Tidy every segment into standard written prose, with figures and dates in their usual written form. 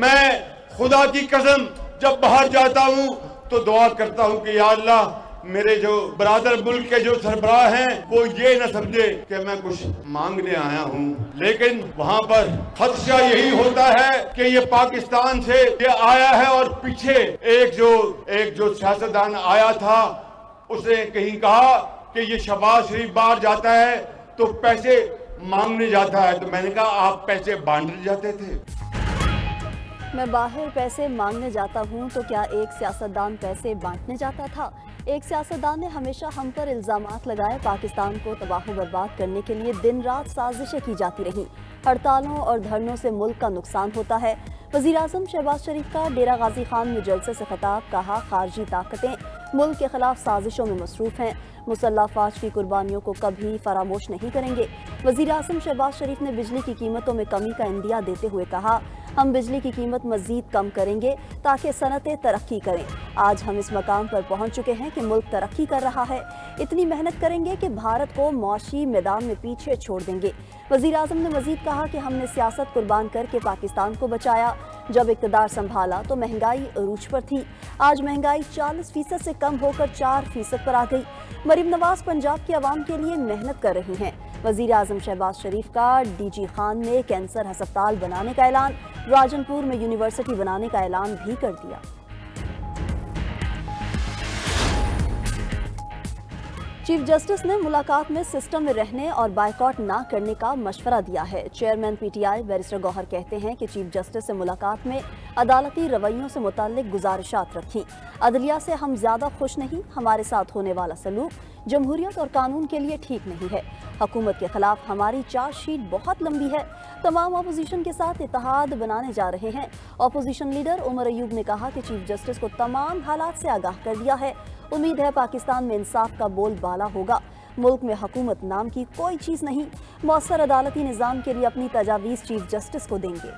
मैं खुदा की कसम जब बाहर जाता हूँ तो दुआ करता हूँ कि या अल्लाह मेरे जो बरादर मुल्क के जो सरबराह हैं वो ये न समझे कि मैं कुछ मांगने आया हूँ, लेकिन वहाँ पर खदशा यही होता है कि ये पाकिस्तान से ये आया है और पीछे एक जो सियासतदान आया था उसने कहीं कहा कि ये शहबाज शरीफ बाहर जाता है तो पैसे मांगने जाता है, तो मैंने कहा आप पैसे बांटने जाते थे। मैं बाहर पैसे मांगने जाता हूं तो क्या एक सियासतदान पैसे बांटने जाता था? एक सियासतदान ने हमेशा हम पर इल्जामात लगाए। पाकिस्तान को तबाह बर्बाद करने के लिए दिन रात साजिशें की जाती रहीं। हड़तालों और धरनों से मुल्क का नुकसान होता है। वज़ीर-ए-आज़म शहबाज शरीफ का डेरा गाजी खान में जलसे से खिताब, कहा खारजी ताकतें मुल्क के खिलाफ साजिशों में मसरूफ हैं, मुसल्लह फौज की कुर्बानियों को कभी फरामोश नहीं करेंगे। वज़ीर-ए-आज़म शहबाज शरीफ ने बिजली की कीमतों में कमी का इंदिया देते हुए कहा, हम बिजली की कीमत मज़ीद कम करेंगे ताकि सनतें तरक्की करें। आज हम इस मकाम पर पहुंच चुके हैं कि मुल्क तरक्की कर रहा है। इतनी मेहनत करेंगे कि भारत को मौशी मैदान में पीछे छोड़ देंगे। वज़ीर-ए-आज़म ने मज़ीद कहा कि हमने सियासत कुर्बान करके पाकिस्तान को बचाया। जब इक़्तिदार संभाला तो महंगाई अरूज पर थी। आज महंगाई 40% से कम होकर 4% पर आ गई। मरीम नवाज पंजाब की आवाम के लिए मेहनत कर रही हैं। वज़ीर-ए-आज़म शहबाज शरीफ का डीजी खान में कैंसर अस्पताल बनाने का ऐलान, राजनपुर में यूनिवर्सिटी बनाने का ऐलान भी कर दिया। चीफ जस्टिस ने मुलाकात में सिस्टम में रहने और बायकॉट ना करने का मशवरा दिया है। चेयरमैन पीटीआई बैरिस्टर गौहर कहते हैं कि चीफ जस्टिस से मुलाकात में अदालती रवैयों से मुताल्लिक गुजारिशात रखी। अदलिया से हम ज्यादा खुश नहीं, हमारे साथ होने वाला सलूक जमहूरियत और कानून के लिए ठीक नहीं है। हुकूमत के खिलाफ हमारी चार्जशीट बहुत लंबी है। तमाम अपोजिशन के साथ इत्तेहाद बनाने जा रहे हैं। अपोजिशन लीडर उमर अयूब ने कहा कि चीफ जस्टिस को तमाम हालात से आगाह कर दिया है। उम्मीद है पाकिस्तान में इंसाफ का बोलबाला होगा। मुल्क में हुकूमत नाम की कोई चीज नहीं। मौसर अदालती निज़ाम के लिए अपनी तजावीज़ चीफ जस्टिस को देंगे।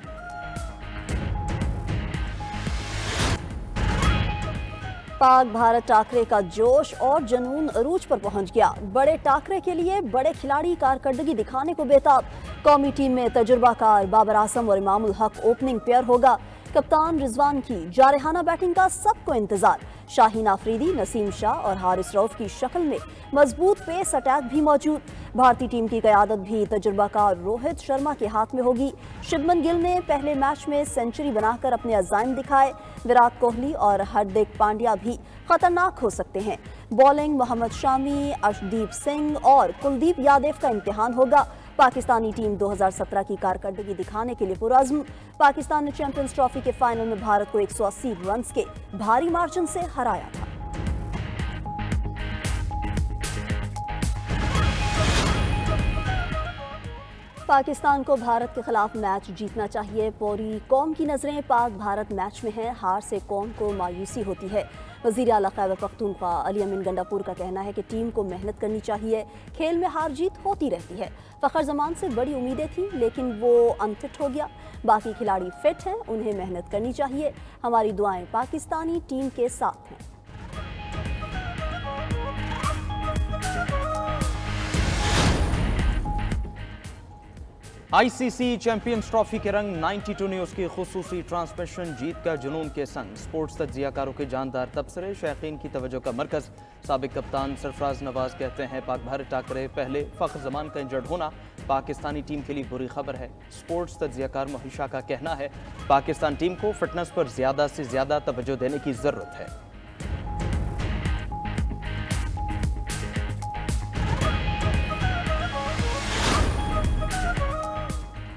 पाक भारत टाकरे का जोश और जुनून अरूज पर पहुंच गया। बड़े टाकरे के लिए बड़े खिलाड़ी कारकर्दगी दिखाने को बेताब। कौमी टीम में तजुर्बाकार बाबर आजम और इमामुल हक ओपनिंग पेयर होगा। कप्तान रिजवान की जारहाना बैटिंग का सबको इंतजार। शाहीन आफरीदी, नसीम शाह और हारिस रऊफ की शक्ल में मजबूत पेस अटैक भी मौजूद। भारतीय टीम की क़यादत भी तजुर्बाकार रोहित शर्मा के हाथ में होगी। शुभमन गिल ने पहले मैच में सेंचुरी बनाकर अपने अज़ाइम दिखाए। विराट कोहली और हार्दिक पांड्या भी खतरनाक हो सकते हैं। बॉलिंग मोहम्मद शामी, अर्शदीप सिंह और कुलदीप यादव का इम्तिहान होगा। पाकिस्तानी टीम 2017 की कारकर्दगी दिखाने के लिए पुरअज़्म। पाकिस्तान ने चैंपियंस ट्रॉफी के फाइनल में भारत को 180 रन के भारी मार्जिन से हराया था। पाकिस्तान को भारत के खिलाफ मैच जीतना चाहिए। पूरी कौम की नजरें पाक भारत मैच में है। हार से कौम को मायूसी होती है। वज़ीर आला खैबर पख्तूनख्वा अली अमीन गंडापुर का कहना है कि टीम को मेहनत करनी चाहिए। खेल में हार जीत होती रहती है। फ़खर जमान से बड़ी उम्मीदें थी लेकिन वो अनफिट हो गया। बाकी खिलाड़ी फिट हैं, उन्हें मेहनत करनी चाहिए। हमारी दुआएं पाकिस्तानी टीम के साथ हैं। आईसीसी चैंपियंस ट्रॉफी के रंग 92 न्यूज़ की खुसूसी ट्रांसमिशन, जीत का जुनून के संग स्पोर्ट्स तज्जियाकारों के जानदार तबसरे, शायकीन की तवज्जो का मरकज़। साबिक कप्तान सरफराज नवाज कहते हैं पाक भारत टाकरे पहले। फ़ख्र जमान का इंजर्ड होना पाकिस्तानी टीम के लिए बुरी खबर है। स्पोर्ट्स तज्जियाकार महिशा का कहना है पाकिस्तान टीम को फिटनेस पर ज़्यादा से ज़्यादा तवज्जो देने की ज़रूरत है।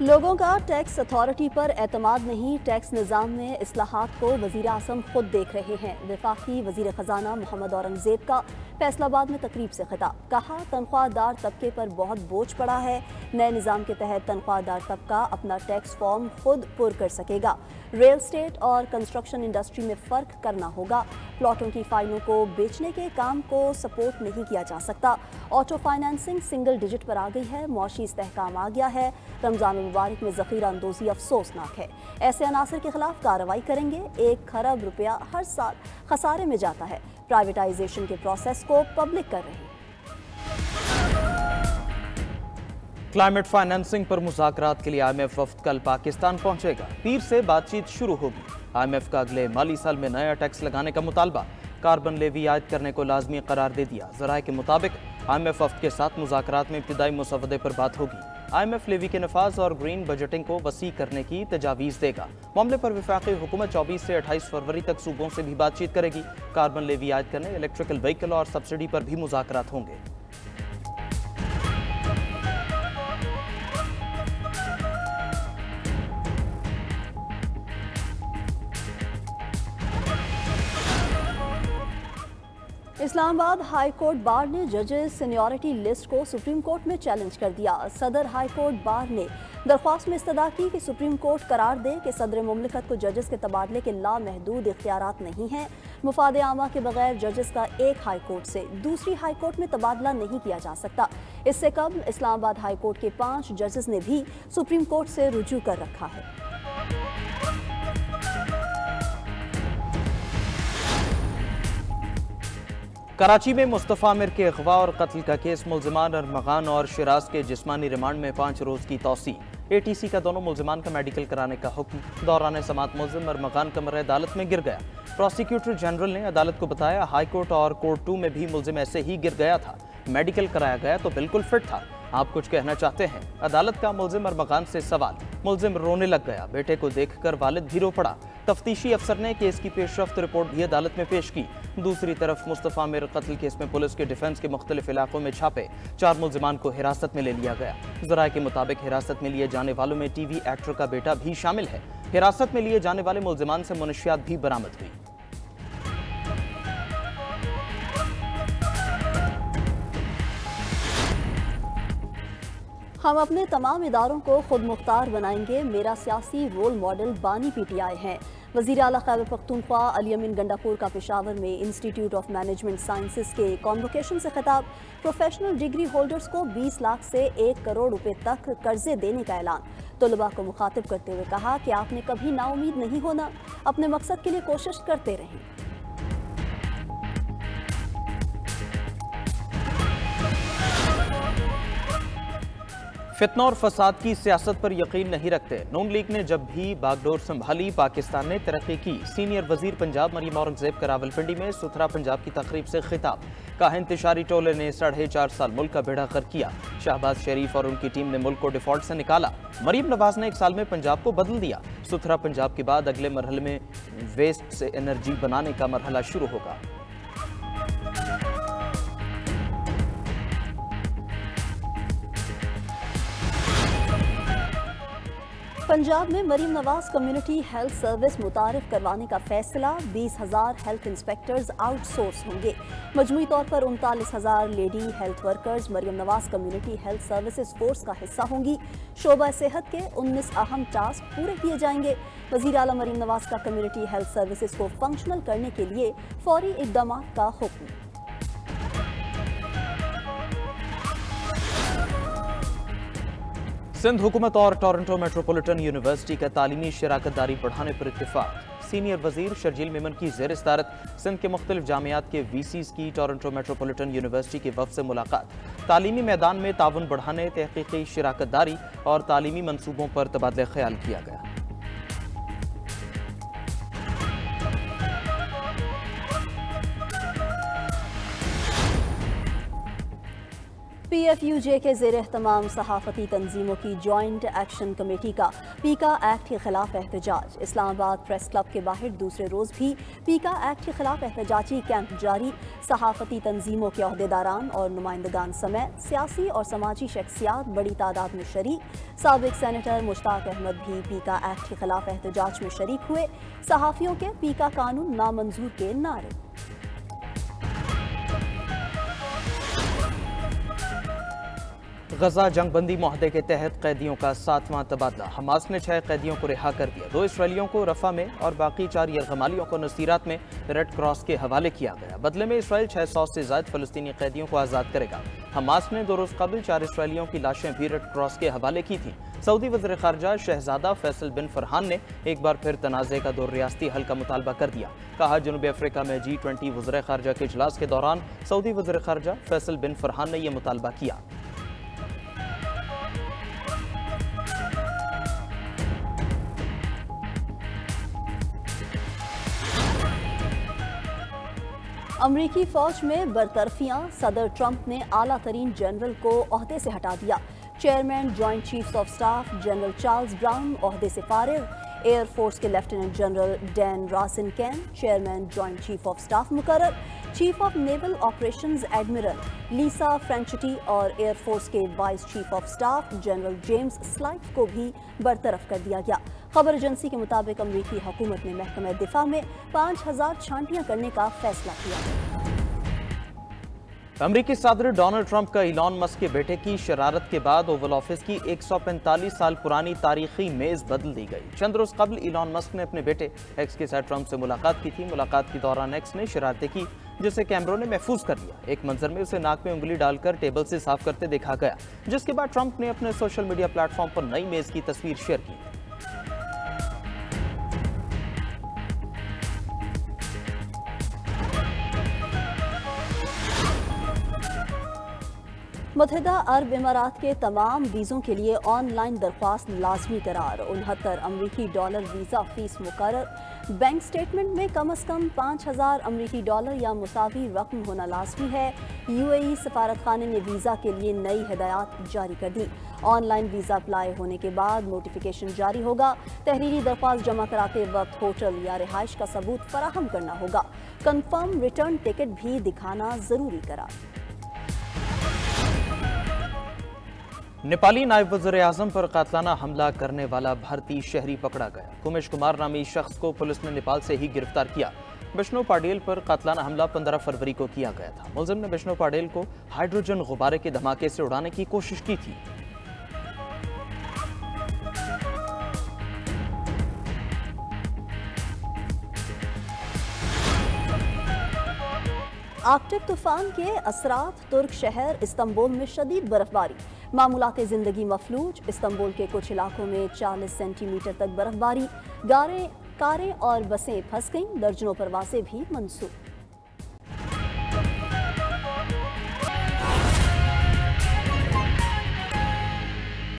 लोगों का टैक्स अथॉरिटी पर एतमाद नहीं, टैक्स निज़ाम में इस्लाहात को वज़ीर आज़म खुद देख रहे हैं। वफाकी वज़ीर ख़जाना मोहम्मद औरंगज़ेब का फैसलाबाद में तकरीब से खिताब, कहा तनख्वाहदार तबके पर बहुत बोझ पड़ा है। नए निज़ाम के तहत तनख्वाहदार तबका अपना टैक्स फॉर्म खुद पुर कर सकेगा। रियल स्टेट और कंस्ट्रक्शन इंडस्ट्री में फ़र्क करना होगा। प्लॉटों की फाइलों को बेचने के काम को सपोर्ट नहीं किया जा सकता। ऑटो फाइनेंसिंग सिंगल डिजिट पर आ गई है। मौशी इस्तेहकाम आ गया है। रमज़ान मुबारक में ज़ख़ीरा अंदोज़ी अफसोसनाक है। ऐसे अनासर के खिलाफ कार्रवाई करेंगे। 1 खरब रुपया हर साल खसारे में जाता है। प्राइवेटाइजेशन के प्रोसेस को पब्लिक कर रहे हैं। क्लाइमेट फाइनेंसिंग पर मुज़ाकरात के लिए IMF वफ्द कल पाकिस्तान पहुंचेगा। पीर से बातचीत शुरू होगी। IMF का अगले माली साल में नया टैक्स लगाने का मुतालबा, कार्बन लेवी आयद करने को लाजमी करार दे दिया। ज़राए के मुताबिक IMF वफ्द के साथ मुज़ाकरात में इब्तिदाई मुसवदे पर बात होगी। IMF लेवी के नफाज और ग्रीन बजटिंग को वसी करने की तजावीज़ देगा। मामले पर वफाकी हुकूमत 24 से 28 फरवरी तक सूबों से भी बातचीत करेगी। कार्बन लेवी आयद करने, इलेक्ट्रिकल व्हीकल और सब्सिडी पर भी मुज़ाकरात होंगे। इस्लामाबाद हाई कोर्ट बार ने जजेस सीनियरिटी लिस्ट को सुप्रीम कोर्ट में चैलेंज कर दिया। सदर हाई कोर्ट बार ने दरख्वास्त में इस्तदा की कि सुप्रीम कोर्ट करार दे कि सदर मुमलिकत को जजेस के तबादले के लामहदूद इख्तियारात नहीं हैं। मुफाद आमा के बगैर जजेस का एक हाई कोर्ट से दूसरी हाई कोर्ट में तबादला नहीं किया जा सकता। इससे कबल इस्लामाबाद हाई कोर्ट के 5 जजेस ने भी सुप्रीम कोर्ट से रुजू कर रखा है। कराची में मुस्तफ़ा आमिर के अगवा और कत्ल का केस, मुल्ज़िमान अरमगान और शिराज के जिस्मानी रिमांड में 5 रोज़ की तौसी। ATC का दोनों मुल्ज़िमान का मेडिकल कराने का हुक्म। दौरान समात मुल्ज़िम अरमगान कमर अदालत में गिर गया। प्रोसिक्यूटर जनरल ने अदालत को बताया, हाई कोर्ट और कोर्ट 2 में भी मुल्ज़िम ऐसे ही गिर गया था। मेडिकल कराया गया तो बिल्कुल फिट था। आप कुछ कहना चाहते हैं? अदालत का मुल्ज़िम अरमगान से सवाल। मुल्ज़िम रोने लग गया। बेटे को देखकर वालिद भी रो पड़ा। तफ्तीशी अफसर ने केस की पेशरफ्त रिपोर्ट भी अदालत में पेश की। दूसरी तरफ मुस्तफ़ा आमिर कत्ल केस में पुलिस के डिफेंस के मुख्तलिफ इलाकों में छापे, 4 मुल्ज़िमान को हिरासत में ले लिया गया। ज़राए के मुताबिक हिरासत में लिए जाने वालों में TV एक्टर का बेटा भी शामिल है। हिरासत में लिए जाने वाले मुल्ज़िमान से मुनशियात भी बरामद हुई। हम अपने तमाम इदारों को खुद मुख्तार बनाएंगे। मेरा सियासी रोल मॉडल बानी PTI हैं। वज़ीर आला खैबर पख्तूनख्वा अली अमीन गंडापुर का पेशावर में इंस्टीट्यूट ऑफ मैनेजमेंट साइंसेज के कॉन्वोकेशन से खिताब। प्रोफेशनल डिग्री होल्डर्स को 20 लाख से 1 करोड़ रुपए तक कर्जे देने का ऐलान। तलबा को मुखातिब करते हुए कहा कि आपने कभी नाउमीद नहीं होना, अपने मकसद के लिए कोशिश करते रहें। फितना और फसाद की सियासत पर यकीन नहीं रखते। नून लीग ने जब भी बागडोर संभाली, पाकिस्तान ने तरक्की की। सीनियर वजीर पंजाब मरियम औरंगजेब का रावलपिंडी में सुथरा पंजाब की तकरीब से खिताब। कहा, इंतशारी टोले ने 4.5 साल मुल्क का बेड़ा गर्क किया। शहबाज शरीफ और उनकी टीम ने मुल्क को डिफॉल्ट से निकाला। मरियम नवाज ने 1 साल में पंजाब को बदल दिया। सुथरा पंजाब के बाद अगले मरहले में वेस्ट से एनर्जी बनाने का मरहला शुरू होगा। पंजाब में Maryam Nawaz community health service मुतारिफ करवाने का फैसला। 20,000 हेल्थ इंस्पेक्टर्स आउटसोर्स होंगे। मजमूई तौर पर 39,000 lady health workers Maryam Nawaz community health services force का हिस्सा होंगी। शोबा सेहत के 19 अहम टास्क पूरे किए जाएंगे। वज़ीर आला मरीम नवाज का कम्युनिटी हेल्थ सर्विसेज को फंक्शनल करने के लिए फौरी इक़दाम का हुक्म। सिंध हुकूमत और टोरंटो मेट्रोपॉलिटन यूनिवर्सिटी का तालीमी शराकतदारी बढ़ाने पर इत्तेफाक। सीनियर वजीर शर्जील मेमन की ज़ेर सदारत सिंध के मुख्तलिफ जामियात के VCs की टोरंटो मेट्रोपॉलिटन यूनिवर्सिटी के वफ़द से मुलाकात। तालीमी मैदान में ताउन बढ़ाने, तहकीकी शराकतदारी और तालीमी मनसूबों पर तबादला ख्याल किया गया। PFUJ के ज़ेर एहतमाम सहाफ़ती तंजीमों की जॉइंट एक्शन कमेटी का पीका एक्ट के खिलाफ एहतजाज। इस्लामाबाद प्रेस क्लब के बाहर दूसरे रोज़ भी पीका एक्ट के खिलाफ एहतजाजी कैंप जारी। सहाफ़ती तंजीमों के अहदेदारान और नुमाइंदगान समेत सियासी और समाजी शख्सियात बड़ी तादाद में शरीक। साबिक सेनेटर मुश्ताक अहमद भी पीका एक्ट के खिलाफ एहतजाज में शरीक हुए। सहाफ़ियों के पीका कानून नामंजूर के नारे। गजा जंगबंदी मुआहदे के तहत कैदियों का 7वां तबादला। हमास ने 6 कैदियों को रिहा कर दिया। 2 इसराइलियों को रफा में और बाकी 4 यरगमालियों को नसीरात में रेड क्रॉस के हवाले किया गया। बदले में इसराइल 600 से ज़ायद फलस्तीनी कैदियों को आज़ाद करेगा। हमास ने 2 रोज़ कबल 4 इसराइलियों की लाशें भी रेड क्रॉस के हवाले की थी। सऊदी वज़ीर ख़ारजा शहजादा फैसल बिन फरहान ने एक बार फिर तनाज़े का 2 रियासती हल का मुतालबा कर दिया। कहा, जनूबी अफ्रीका में G20 वज़ीर ख़ारजा के इजलास के दौरान सऊदी वज़ीर ख़ारजा फैसल बिन फरहान ने यह मुतालबा किया। अमरीकी फौज में बरतरफियां, सदर ट्रंप ने आला तरीन जनरल को ओहदे से हटा दिया। Chairman joint chiefs of staff general Charles Brown ओहदे से फारिग। एयरफोर्स के lieutenant general Dan Razin Caine chairman joint chief of staff मुकर्रर। Chief of naval operations admiral Lisa Franchetti और एयरफोर्स के vice chief of staff general James Slife को भी बरतरफ कर दिया गया। खबर एजेंसी के मुताबिक अमरीकी हुकूमत ने महकमे दिफा में 5000 छांटियां करने का फैसला किया। अमरीकी सदर डोनाल्ड ट्रंप का इलॉन मस्क के बेटे की शरारत के बाद ओवल ऑफिस की 145 साल पुरानी तारीखी मेज बदल दी गई। चंद रोज कबल इलॉन मस्क ने अपने बेटे एक्स के साथ ट्रंप से मुलाकात की थी। मुलाकात के दौरान एक्स ने शरारतें की, जिसे कैमरों ने महफूज कर लिया। एक मंजर में उसे नाक में उंगली डालकर टेबल से साफ करते देखा गया, जिसके बाद ट्रंप ने अपने सोशल मीडिया प्लेटफॉर्म पर नई मेज की तस्वीर शेयर की। मुत्तहिदा अरब इमारात के तमाम वीज़ों के लिए ऑनलाइन दरख्वास्त लाजमी करार। 69 अमरीकी डॉलर वीज़ा फीस मुकर्रर। बैंक स्टेटमेंट में कम अज़ कम 5000 अमरीकी डॉलर या मुसावी रकम होना लाजमी है। UAE सफारत खाने ने वीज़ा के लिए नई हिदायत जारी कर दी। ऑनलाइन वीज़ा अप्लाई होने के बाद नोटिफिकेशन जारी होगा। तहरीरी दरख्वास्त जमा कराते वक्त होटल या रिहाइश का सबूत फराहम करना होगा। कन्फर्म रिटर्न टिकट भी दिखाना ज़रूरी करार। नेपाली नायब वज़ीर-ए-आज़म पर कातलाना हमला करने वाला भारतीय शहरी पकड़ा गया। कुमेश कुमार नामी शख्स को पुलिस ने नेपाल से ही गिरफ्तार किया। विष्णु पाडेल पर कातलाना हमला 15 फरवरी को किया गया था। मुलजिम ने विष्णु पाडेल को हाइड्रोजन गुब्बारे के धमाके से उड़ाने की कोशिश की थी। आर्कटिक तूफान के असरात तुर्क शहर इस्तांबुल में शदीद बर्फबारी। मामूलात जिंदगी मफलूज। इस्तांबुल के कुछ इलाकों में 40 सेंटीमीटर तक बर्फबारी। कारें और बसें फंस गईं। दर्जनों परवाजें भी मनसूख।